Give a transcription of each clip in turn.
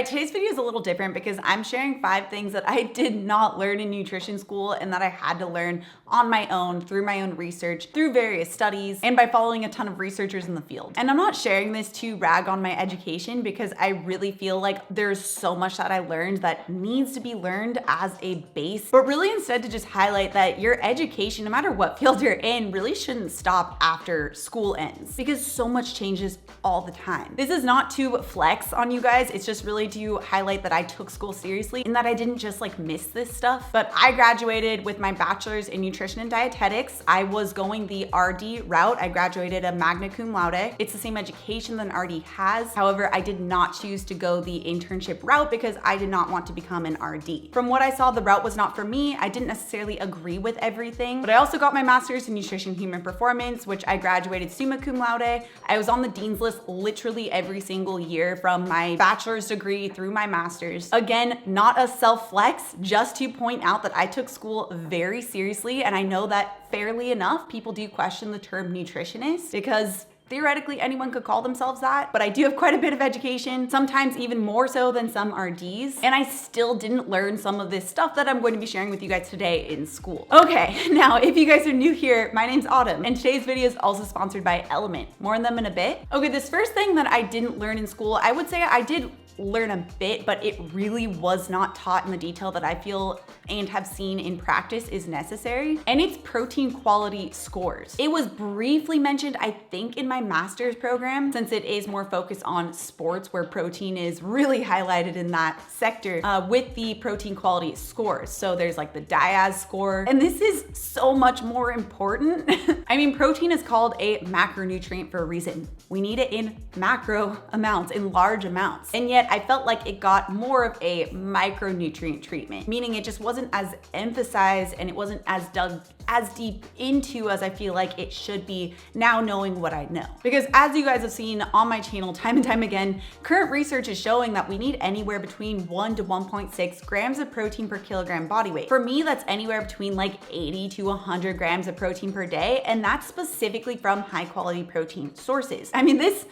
right, today's video is a little different because I'm sharing 5 things that I did not learn in nutrition school and that I had to learn on my own, through my own research, through various studies, and by following a ton of researchers in the field. And I'm not sharing this to rag on my education because I really feel like there's so much that I learned that needs to be learned as a base, but really instead to just highlight that your education, no matter what field you're in, really shouldn't stop after school ends because so much changes all the time. This is not to flex on you guys, it's just really to highlight that I took school seriously and that I didn't just like miss this stuff. But I graduated with my bachelor's in nutrition and dietetics. I was going the RD route. I graduated a magna cum laude. It's the same education that an RD has. However, I did not choose to go the internship route because I did not want to become an RD. From what I saw, the route was not for me. I didn't necessarily agree with everything, but I also got my master's in nutrition human performance, which I graduated summa cum laude. I was on the dean's list literally every single year from my bachelor's degree through my master's. Again, not a self-flex, just to point out that I took school very seriously, and I know that fairly enough, people do question the term nutritionist because theoretically, anyone could call themselves that, but I do have quite a bit of education, sometimes even more so than some RDs, and I still didn't learn some of this stuff that I'm going to be sharing with you guys today in school. Okay, now if you guys are new here, my name's Autumn, and today's video is also sponsored by LMNT. More on them in a bit. Okay, this first thing that I didn't learn in school, I would say I did learn a bit, but it really was not taught in the detail that I feel and have seen in practice is necessary, and it's protein quality scores. It was briefly mentioned, I think, in my master's program, since it is more focused on sports where protein is really highlighted in that sector with the protein quality scores. So there's like the DIAS score, and this is so much more important. I mean, protein is called a macronutrient for a reason. We need it in macro amounts, in large amounts, and yet I felt like it got more of a micronutrient treatment, meaning it just wasn't as emphasized and it wasn't as dug as deep into as I feel like it should be now knowing what I know. Because as you guys have seen on my channel time and time again, current research is showing that we need anywhere between 1 to 1.6 grams of protein per kilogram body weight. For me, that's anywhere between like 80 to 100 grams of protein per day, and that's specifically from high quality protein sources. I mean, this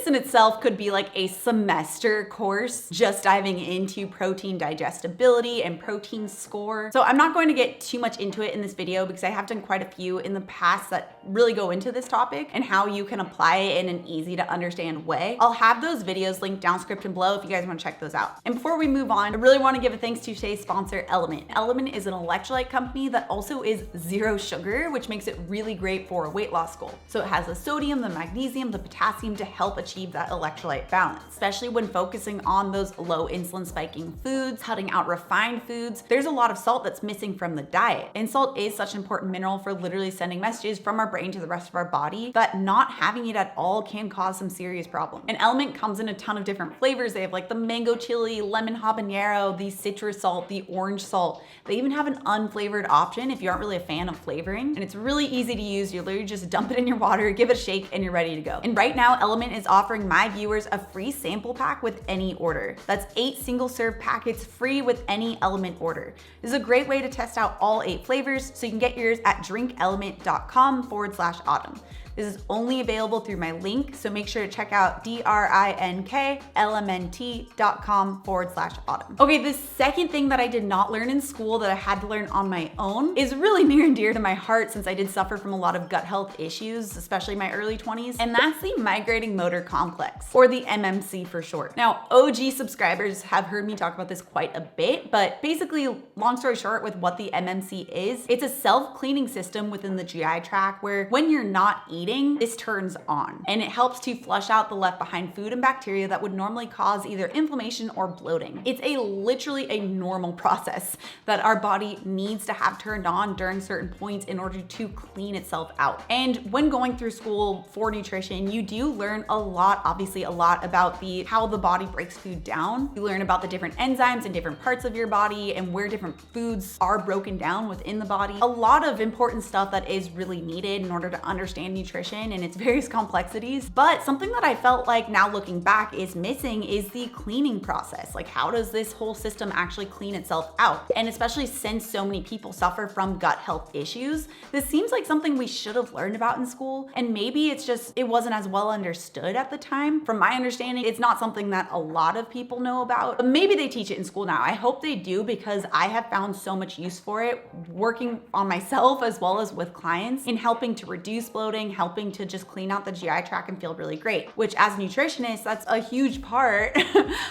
in itself could be like a semester course just diving into protein digestibility and protein score. So I'm not going to get too much into it in this video because I have done quite a few in the past that really go into this topic and how you can apply it in an easy to understand way. I'll have those videos linked down description below if you guys want to check those out. And before we move on, I really want to give a thanks to today's sponsor, LMNT. LMNT is an electrolyte company that also is zero sugar, which makes it really great for a weight loss goal. So it has the sodium, the magnesium, the potassium to help achieve that electrolyte balance, especially when focusing on those low insulin spiking foods, cutting out refined foods. There's a lot of salt that's missing from the diet, and salt is such an important mineral for literally sending messages from our brain to the rest of our body that not having it at all can cause some serious problems. And LMNT comes in a ton of different flavors. They have like the mango chili, lemon habanero, the citrus salt, the orange salt. They even have an unflavored option if you aren't really a fan of flavoring, and it's really easy to use. You literally just dump it in your water, give it a shake, and you're ready to go. And right now, LMNT is offering my viewers a free sample pack with any order. That's 8 single serve packets free with any LMNT order. This is a great way to test out all 8 flavors, so you can get yours at drinklmnt.com/autumn. This is only available through my link, so make sure to check out drinklmnt.com/autumn. Okay, the second thing that I did not learn in school that I had to learn on my own is really near and dear to my heart since I did suffer from a lot of gut health issues, especially in my early 20s, and that's the migrating motor complex, or the MMC for short. Now, OG subscribers have heard me talk about this quite a bit, but basically, long story short, with what the MMC is, it's a self-cleaning system within the GI tract where when you're not eating, this turns on, and it helps to flush out the left behind food and bacteria that would normally cause either inflammation or bloating. It's literally a normal process that our body needs to have turned on during certain points in order to clean itself out. And when going through school for nutrition, you do learn a lot, obviously a lot about how the body breaks food down. You learn about the different enzymes in different parts of your body and where different foods are broken down within the body. A lot of important stuff that is really needed in order to understand nutrition nutrition and its various complexities. But something that I felt like now looking back is missing is the cleaning process. Like, how does this whole system actually clean itself out? And especially since so many people suffer from gut health issues, this seems like something we should have learned about in school. And maybe it's just, it wasn't as well understood at the time. From my understanding, it's not something that a lot of people know about, but maybe they teach it in school now. I hope they do, because I have found so much use for it working on myself as well as with clients in helping to reduce bloating, helping to just clean out the GI tract and feel really great, which as nutritionists, that's a huge part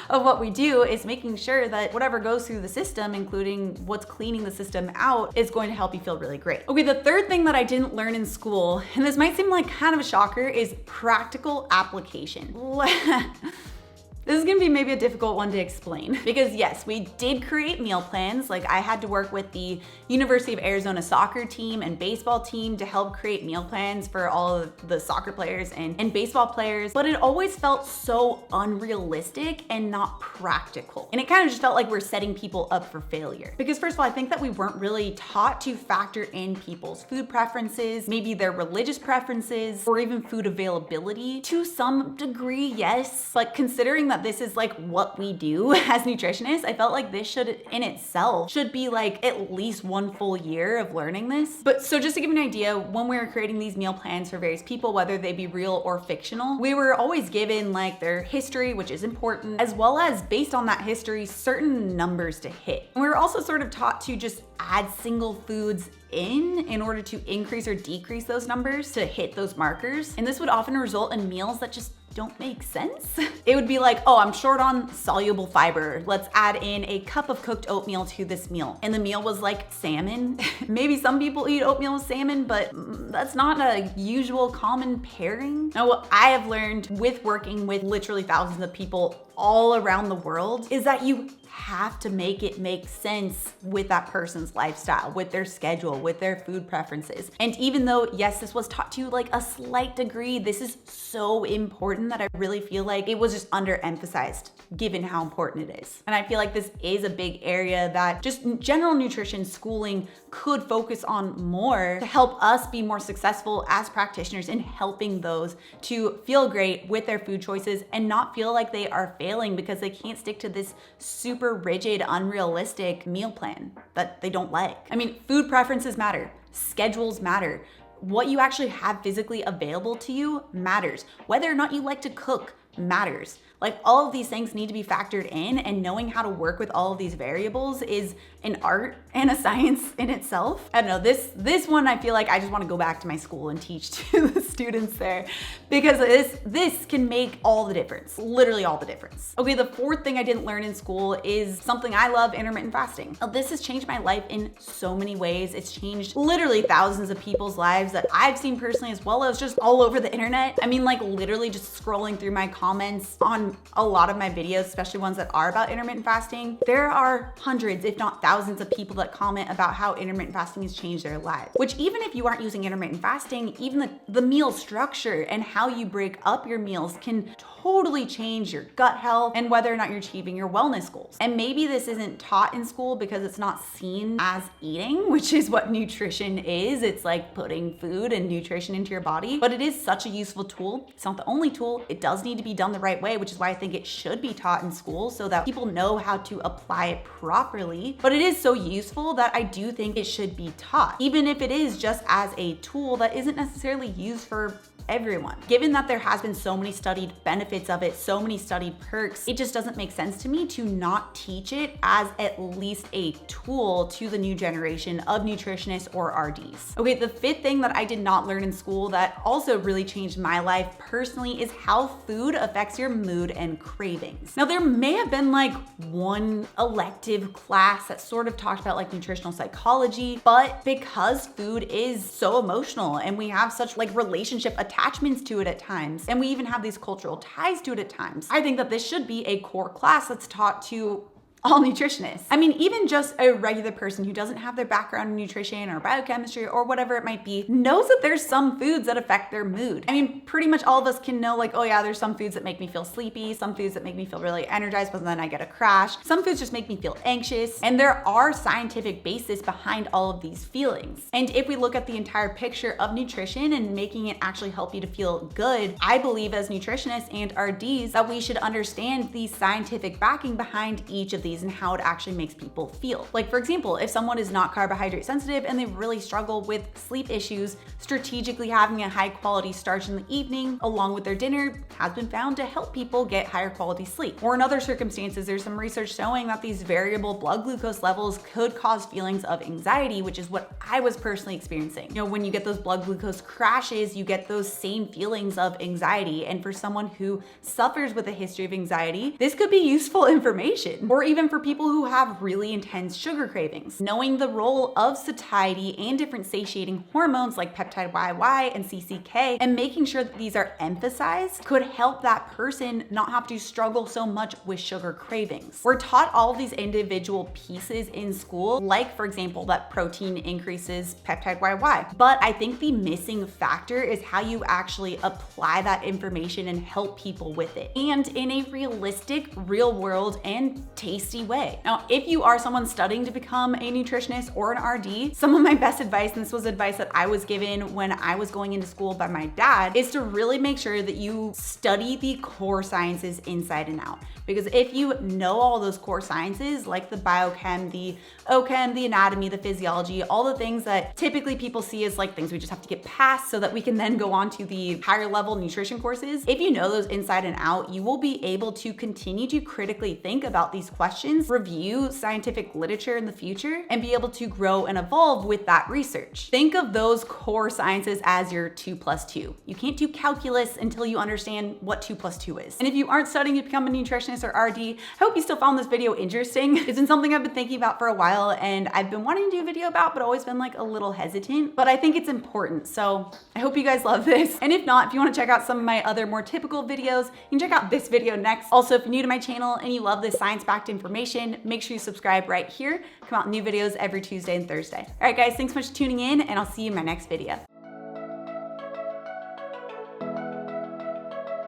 of what we do, is making sure that whatever goes through the system, including what's cleaning the system out, is going to help you feel really great. Okay, the third thing that I didn't learn in school, and this might seem like kind of a shocker, is practical application. This is gonna be maybe a difficult one to explain because yes, we did create meal plans. Like, I had to work with the University of Arizona soccer team and baseball team to help create meal plans for all of the soccer players and baseball players, but it always felt so unrealistic and not practical. And it kind of just felt like we're setting people up for failure. Because first of all, I think that we weren't really taught to factor in people's food preferences, maybe their religious preferences, or even food availability. To some degree, yes, but considering that this is like what we do as nutritionists, I felt like this should in itself should be like at least one full year of learning this. But so just to give you an idea, when we were creating these meal plans for various people, whether they be real or fictional, we were always given like their history, which is important, as well as based on that history, certain numbers to hit. And we were also sort of taught to just add single foods in order to increase or decrease those numbers to hit those markers. And this would often result in meals that just don't make sense. It would be like, oh, I'm short on soluble fiber. Let's add in a cup of cooked oatmeal to this meal. And the meal was like salmon. Maybe some people eat oatmeal with salmon, but that's not a usual common pairing. Now, what I have learned with working with literally thousands of people all around the world is that you have to make it make sense with that person's lifestyle, with their schedule, with their food preferences. And even though, yes, this was taught to like a slight degree, this is so important that I really feel like it was just underemphasized given how important it is. And I feel like this is a big area that just general nutrition schooling could focus on more to help us be more successful as practitioners in helping those to feel great with their food choices and not feel like they are failing because they can't stick to this super rigid, unrealistic meal plan that they don't like. I mean, food preferences matter, schedules matter. What you actually have physically available to you matters. Whether or not you like to cook matters. Like, all of these things need to be factored in, and knowing how to work with all of these variables is an art and a science in itself. I don't know, this one I feel like I just want to go back to my school and teach to the students there, because this can make all the difference, literally all the difference. Okay, the fourth thing I didn't learn in school is something I love, intermittent fasting. Now, this has changed my life in so many ways. It's changed literally thousands of people's lives that I've seen personally, as well as just all over the internet. I mean, like, literally just scrolling through my comments on a lot of my videos, especially ones that are about intermittent fasting, there are hundreds, if not thousands of people that comment about how intermittent fasting has changed their lives. Which, even if you aren't using intermittent fasting, even the meal structure and how you break up your meals can totally change your gut health and whether or not you're achieving your wellness goals. And maybe this isn't taught in school because it's not seen as eating, which is what nutrition is. It's like putting food and nutrition into your body, but it is such a useful tool. It's not the only tool. It does need to be done the right way, which is why I think it should be taught in school so that people know how to apply it properly. But it is so useful that I do think it should be taught, even if it is just as a tool that isn't necessarily used for everyone. Given that there has been so many studied benefits of it, so many studied perks, it just doesn't make sense to me to not teach it as at least a tool to the new generation of nutritionists or RDs. Okay, the fifth thing that I did not learn in school that also really changed my life personally is how food affects your mood and cravings. Now, there may have been like one elective class that sort of talked about like nutritional psychology, but because food is so emotional and we have such like relationship attachments to it at times, and we even have these cultural ties to it at times, I think that this should be a core class that's taught to all nutritionists. I mean, even just a regular person who doesn't have their background in nutrition or biochemistry or whatever it might be knows that there's some foods that affect their mood. I mean, pretty much all of us can know, like, oh yeah, there's some foods that make me feel sleepy, some foods that make me feel really energized, but then I get a crash. Some foods just make me feel anxious. And there are scientific basis behind all of these feelings. And if we look at the entire picture of nutrition and making it actually help you to feel good, I believe as nutritionists and RDs that we should understand the scientific backing behind each of these and how it actually makes people feel. Like, for example, if someone is not carbohydrate sensitive and they really struggle with sleep issues, strategically having a high quality starch in the evening along with their dinner has been found to help people get higher quality sleep. Or in other circumstances, there's some research showing that these variable blood glucose levels could cause feelings of anxiety, which is what I was personally experiencing. You know, when you get those blood glucose crashes, you get those same feelings of anxiety. And for someone who suffers with a history of anxiety, this could be useful information. Or even for people who have really intense sugar cravings. Knowing the role of satiety and different satiating hormones like peptide YY and CCK and making sure that these are emphasized could help that person not have to struggle so much with sugar cravings. We're taught all of these individual pieces in school, like for example, that protein increases peptide YY. But I think the missing factor is how you actually apply that information and help people with it, and in a realistic, real world, and tasty way. Now, if you are someone studying to become a nutritionist or an RD, some of my best advice, and this was advice that I was given when I was going into school by my dad, is to really make sure that you study the core sciences inside and out. Because if you know all those core sciences, like the biochem, the OChem, the anatomy, the physiology, all the things that typically people see as like things we just have to get past so that we can then go on to the higher level nutrition courses, if you know those inside and out, you will be able to continue to critically think about these questions, review scientific literature in the future, and be able to grow and evolve with that research. Think of those core sciences as your 2+2. You can't do calculus until you understand what 2+2 is. And if you aren't studying to become a nutritionist or RD, I hope you still found this video interesting. It's been something I've been thinking about for a while and I've been wanting to do a video about, but always been like a little hesitant, but I think it's important. So I hope you guys love this. And if not, if you want to check out some of my other more typical videos, you can check out this video next. Also, if you're new to my channel and you love this science-backed information, make sure you subscribe right here. Come out new videos every Tuesday and Thursday. All right, guys, thanks so much for tuning in and I'll see you in my next video.